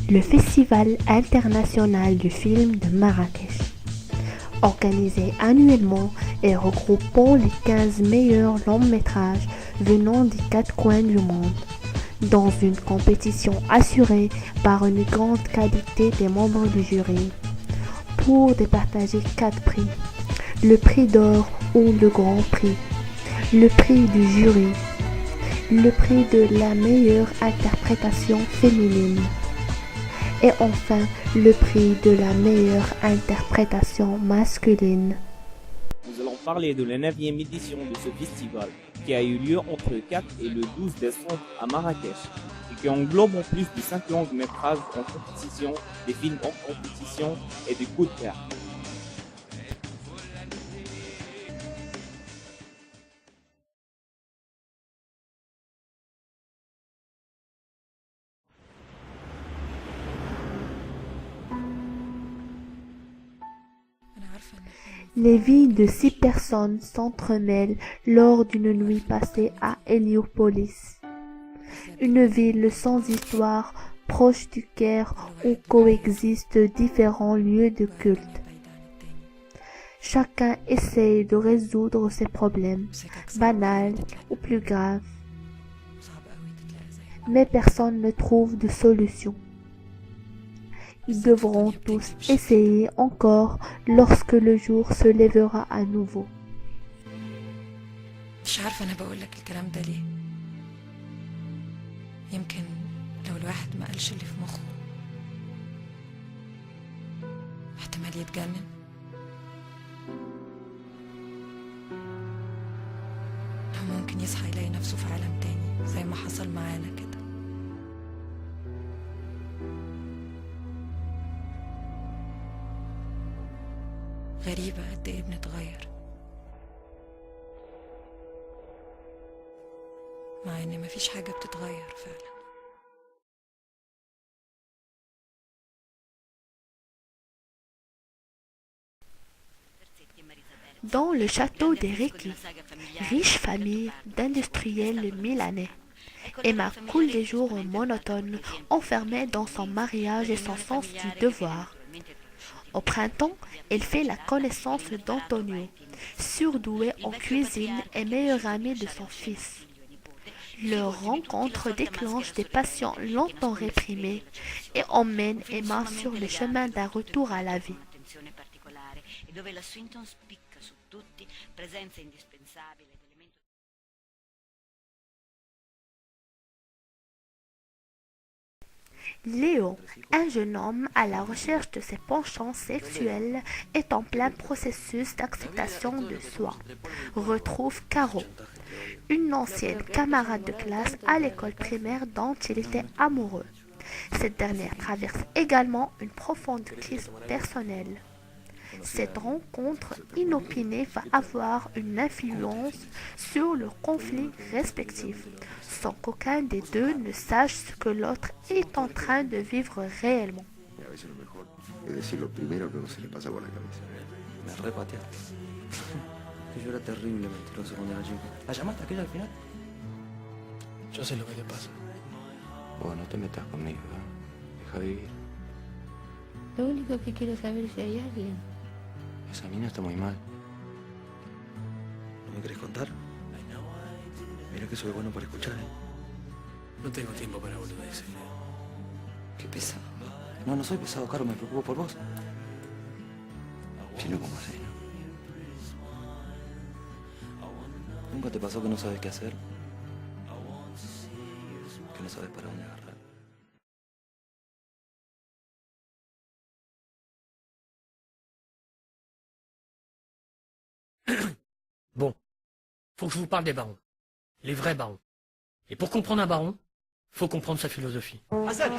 le Festival international du film de Marrakech. Organisé annuellement et regroupant les 15 meilleurs longs métrages venant des 4 coins du monde, dans une compétition assurée par une grande qualité des membres du jury, pour départager 4 prix, le prix d'or ou le grand prix, le prix du jury, le prix de la meilleure interprétation féminine et enfin le prix de la meilleure interprétation masculine. Nous allons parler de la 9e édition de ce festival qui a eu lieu entre le 4 et le 12 décembre à Marrakech et qui englobe en plus de 5 longs métrages en compétition, des films en compétition et des coups de cœur. Les vies de 6 personnes s'entremêlent lors d'une nuit passée à Héliopolis, une ville sans histoire proche du Caire où coexistent différents lieux de culte. Chacun essaye de résoudre ses problèmes, banals ou plus graves, mais personne ne trouve de solution. Ils devront tous essayer encore lorsque le jour se lèvera à nouveau. مش عارفة أنا بقولك الكلام ده ليه. يمكن لو الواحد ما قالش اللي في مخه احتمال يتجنن. أو ممكن يصحى يلاقي نفسه في عالم تاني زي ما حصل معانا كده. غريبة قد ايه بنتغير مع ان مفيش حاجة بتتغير فعلا. Dans le château des Réquis, riche famille d'industriels milanais, Emma coule des jours monotones, enfermée dans son mariage et son sens du devoir. Au printemps, elle fait la connaissance d'Antonio, surdoué en cuisine et meilleur ami de son fils. Leur rencontre déclenche des passions longtemps réprimées et emmène Emma sur le chemin d'un retour à la vie. Léo, un jeune homme à la recherche de ses penchants sexuels, est en plein processus d'acceptation de soi. Retrouve Caro, une ancienne camarade de classe à l'école primaire dont il était amoureux. Cette dernière traverse également une profonde crise personnelle. Cette rencontre inopinée va avoir une influence sur leur conflit respectif, sans qu'aucun des deux ne sache ce que l'autre est en train de vivre réellement. A veces lo mejor es decir lo primero que uno se le pasa por la cabeza. Me repateaste. Que yo era terrible mentiroso cuando era chico. ¿La llamaste aquella al final? Yo sé lo que te pasa. Vos no te metas conmigo, ¿eh? Deja vivir. Lo único que quiero saber es si hay alguien. Esa mina está muy mal. ¿No me querés contar? Mira que soy bueno para escuchar, ¿eh? No tengo tiempo para boludeces. Qué pesado. No soy pesado, Caro, me preocupo por vos. Si no, ¿cómo haces, no? ¿Nunca te pasó que no sabes qué hacer? Que no sabes para dónde agarrar. Bon, faut que je vous parle des barons. Les vrais barons. Et pour comprendre un baron, faut comprendre sa philosophie. Hassan,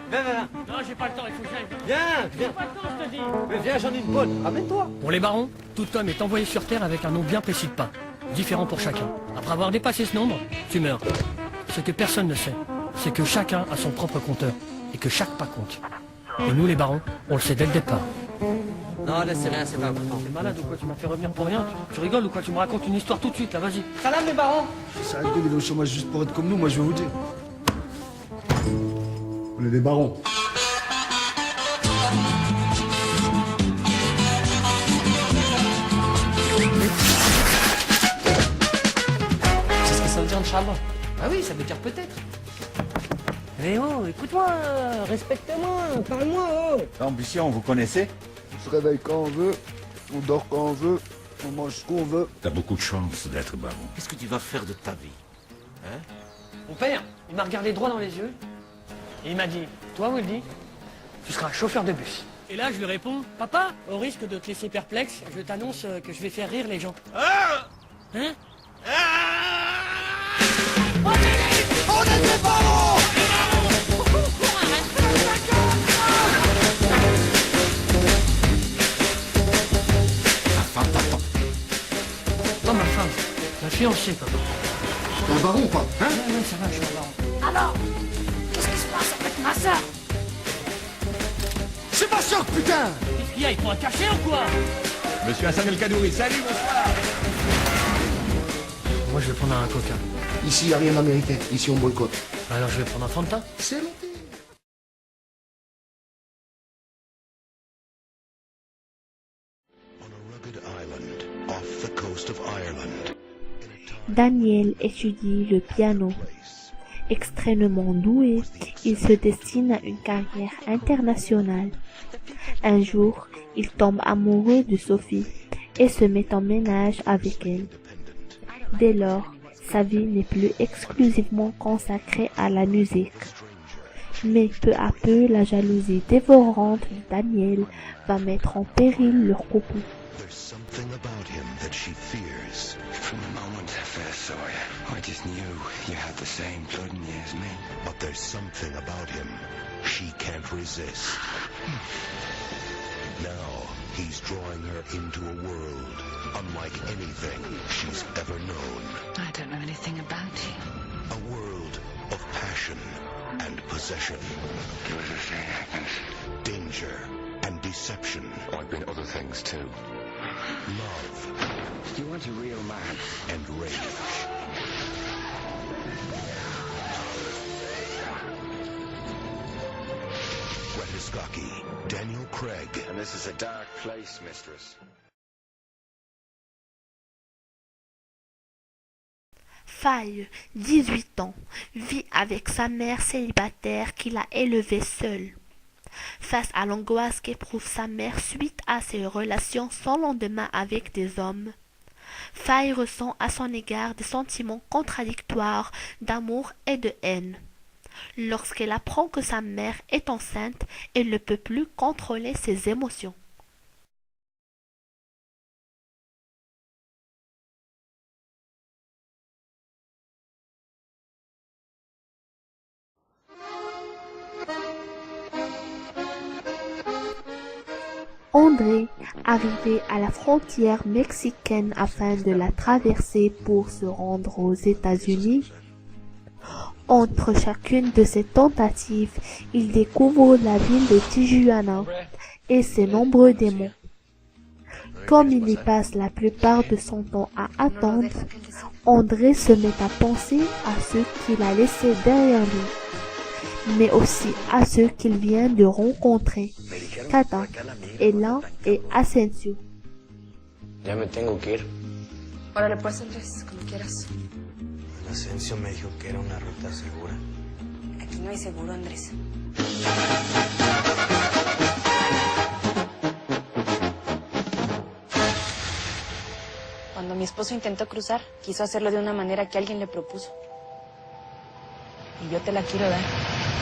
viens. Non, j'ai pas le temps, il faut que j'aille. Viens. J'ai pas le temps, je te dis. Mais viens, j'en ai une bonne. Ramène-toi. Pour les barons, tout homme est envoyé sur Terre avec un nom bien précis de pain, différent pour chacun. Après avoir dépassé ce nombre, tu meurs. Ce que personne ne sait, c'est que chacun a son propre compteur, et que chaque pas compte. Et nous les barons, on le sait dès le départ. Non, laisse rien, c'est pas important. T'es malade ou quoi? Tu m'as fait revenir pour rien? Tu rigoles ou quoi? Tu me racontes une histoire tout de suite, là, vas-y. Salam les barons. Ça arrête de au chômage juste pour être comme nous, moi je vais vous dire. On est des barons. Inch'Allah. Ah oui, ça veut dire peut-être. Mais oh, écoute-moi, respecte-moi, parle-moi, oh. L'ambition, vous connaissez? On se réveille quand on veut, on dort quand on veut, on mange ce qu'on veut. T'as beaucoup de chance d'être baron. Qu'est-ce que tu vas faire de ta vie? Hein? Mon père, il m'a regardé droit dans les yeux et il m'a dit, toi Wildy, tu seras chauffeur de bus. Et là, je lui réponds, papa, au risque de te laisser perplexe, je t'annonce que je vais faire rire les gens. Ah hein Non, ma femme, ma fiancée, papa. T'es un baron ou pas? Hein? Ouais, ça va, je suis un baron. Alors, qu'est-ce qui se passe avec ma sœur? C'est ma soeur, putain! Qu'est-ce qu'il y a, il faut un cachet ou quoi? Monsieur Hassan El Kadouri, salut, bonsoir. Moi, je vais prendre un coca. Ici, y a rien à mériter. Ici, on boycotte. Alors, je vais prendre un Fanta. C'est monté. Daniel étudie le piano. Extrêmement doué, il se destine à une carrière internationale. Un jour, il tombe amoureux de Sophie et se met en ménage avec elle. Dès lors, sa vie n'est plus exclusivement consacrée à la musique. Mais peu à peu, la jalousie dévorante de Daniel va mettre en péril leur couple. Something about him that she fears. From the moment I first saw you, I just knew you had the same blood in you as me. But there's something about him she can't resist. Now he's drawing her into a world unlike anything she's ever known. I don't know anything about you. A world of passion and possession. What the thing happens? Danger and deception. I've been other things too. Love. You want a real man? And rage. Wetaskaki, Daniel Craig. And this is a dark place, mistress. Faye, 18 ans, vit avec sa mère célibataire qui l'a élevée seule. Face à l'angoisse qu'éprouve sa mère suite à ses relations sans lendemain avec des hommes, Faye ressent à son égard des sentiments contradictoires d'amour et de haine. Lorsqu'elle apprend que sa mère est enceinte, elle ne peut plus contrôler ses émotions. André, arrivé à la frontière mexicaine afin de la traverser pour se rendre aux États-Unis, entre chacune de ces tentatives, il découvre la ville de Tijuana et ses nombreux démons. Comme il y passe la plupart de son temps à attendre, André se met à penser à ceux qu'il a laissés derrière lui, mais aussi à ceux qu'il vient de rencontrer, Cata, Ela et Asensio. Ya me tengo que ir. Órale pues, Andrés, como quieras. Asensio me dijo que era una ruta segura. Aquí no hay seguro, Andrés. Cuando mi esposo intentó cruzar, quiso hacerlo de una manera que alguien le propuso. Y yo te la quiero dar.